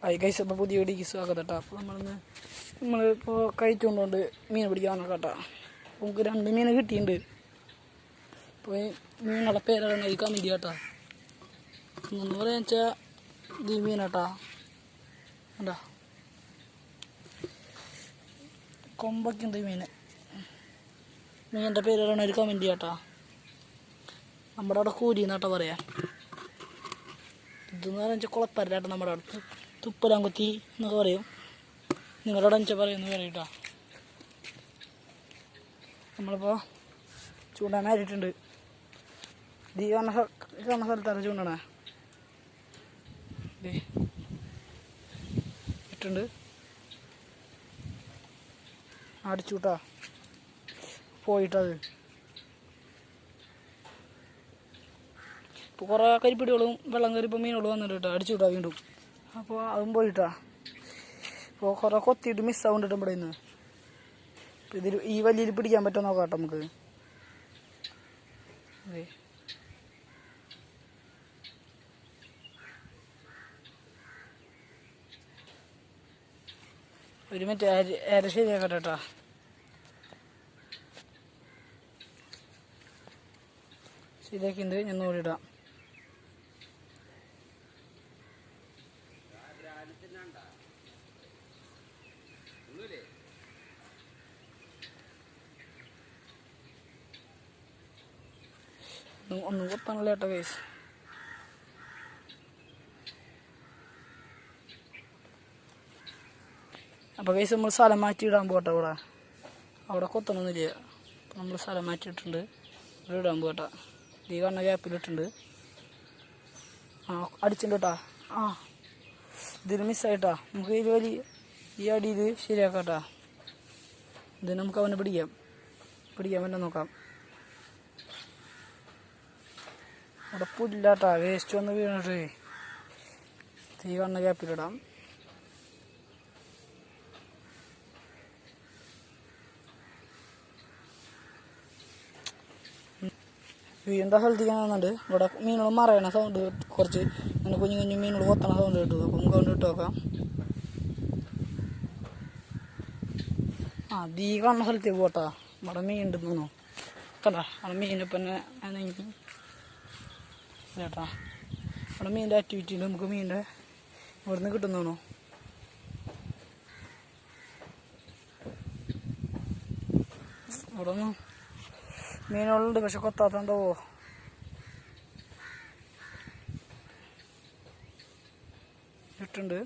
Hi guys, അപ്പോൾ പുതിയ വീഡിയോക്ക് സ്വാഗതം കേട്ടോ. അപ്പോൾ നമ്മളിപ്പോൾ കഴിച്ചുകൊണ്ടുകൊണ്ട് മീൻ പിടിക്കാൻ കേട്ടോ. നമുക്ക് 2 മീൻ കിട്ടിയിട്ടുണ്ട്. അപ്പോൾ ഈ മീനുകളുടെ പേരാണ് ഈ കമൻറ്റ് കേട്ടോ. എന്ന് പറയാന്ന് വെച്ചാൽ ഇത് ഈ മീൻ കേട്ടോ. എന്താ കൊമ്പൊക്കെയുണ്ട് ഈ മീനിൻ്റെ പേരാണ് ഒരു കമൻറ്റ് കേട്ടോ. നമ്മുടെ അവിടെ കൂരി എന്നാട്ടോ പറയാം. ഇതെന്ന് പറഞ്ഞാൽ കുളപ്പരലാട്ടോ. നമ്മുടെ അടുത്ത് തുപ്പലാങ്കുത്തി എന്നൊക്കെ പറയും. നിങ്ങളുടെ അവിടെ വെച്ചാൽ പറയുമെന്ന് പറയട്ടോ. നമ്മളിപ്പോൾ ചൂണ്ടാനായിട്ടുണ്ട്. ഇത് ഈ കാണുന്ന സ്ഥലത്താണ് ചൂണ്ടണേ. ഇട്ടുണ്ട് അടിച്ചുകൂട്ടാ പോയിട്ടത്. ഇപ്പോൾ കുറേ കരിപ്പിടികളും വെള്ളം കയറിപ്പോൾ മീനുകൾ വന്നിട്ട് കേട്ടോ. അടിച്ചുകൂട്ടാ വീണ്ടും. അപ്പോൾ അതും പോയിട്ടാ. ഇപ്പോൾ കുറേ കൊത്തിയിട്ട് മിസ്സാവുന്നുണ്ട് ഇവിടെ നിന്ന്. അപ്പോൾ ഇതിൽ ഈ വലിയ പിടിക്കാൻ പറ്റുമോ നോക്കാം കേട്ടോ നമുക്ക്. അതെ, ഒരു മിനിറ്റ് അര ശരിയാക്കട്ടെ കേട്ടോ. ശരിയാക്കിണ്ട് ഞാൻ നോടിയിടാം. ഒന്നും കൊത്താനുള്ള കേട്ടോ കേസ്. അപ്പോൾ കേസ് നമ്മൾ സ്ഥലം മാറ്റിയിടാൻ പോട്ടെ. അവിടെ കൊത്തണമെന്നില്ല. അപ്പോൾ നമ്മൾ സ്ഥലം മാറ്റിയിട്ടുണ്ട്. ഇവിടെ ഇടാൻ പോട്ടെ. ഈ കാണുന്ന ഗ്യാപ്പിലിട്ടുണ്ട്. അടിച്ചിട്ടുണ്ട് കേട്ടോ. ഇതിന് മിസ്സായിട്ടാ. നമുക്ക് ഈ വലിയ ഈ അടിയിൽ ശരിയാക്കാം കേട്ടോ. ഇത് നമുക്ക് അവനെ പിടിക്കാൻ പറ്റാൻ നോക്കാം. അവിടെ പുല്ലാട്ടാ, വേസ്റ്റ് വന്ന് വീണിട്ട് തീ കാണുന്ന ഗ്യാപ്പിലിടാം. വീണ്ട സ്ഥലത്തേക്കാണെന്നുണ്ട്. ഇവിടെ മീനുകൾ മറയണ സൗണ്ട് കുറച്ച് അങ്ങനെ കുഞ്ഞു കുഞ്ഞു മീനുകൾ കൊത്തണ സൗണ്ട് കിട്ടും. അപ്പം നമുക്ക് കൊണ്ട് ഇട്ട് നോക്കാം. തീ കാണുന്ന സ്ഥലത്തേക്ക് പോട്ടാ. ഇവിടെ മീൻ ഉണ്ടെന്ന് തോന്നുന്നു. കണ്ടാ അവിടെ മീനിപ്പം തന്നെ ചേട്ടാ. അവിടെ മീനിൻ്റെ ആക്ടിവിറ്റി ഉണ്ട്. നമുക്ക് മീനിൻ്റെ ഇവിടെ നിന്ന് കിട്ടുന്നു തോന്നുന്നു. ഇവിടെ ഒന്നും മീനുകളുണ്ട്, പക്ഷെ കൊത്താത്തണ്ടോ ഇട്ടുണ്ട്.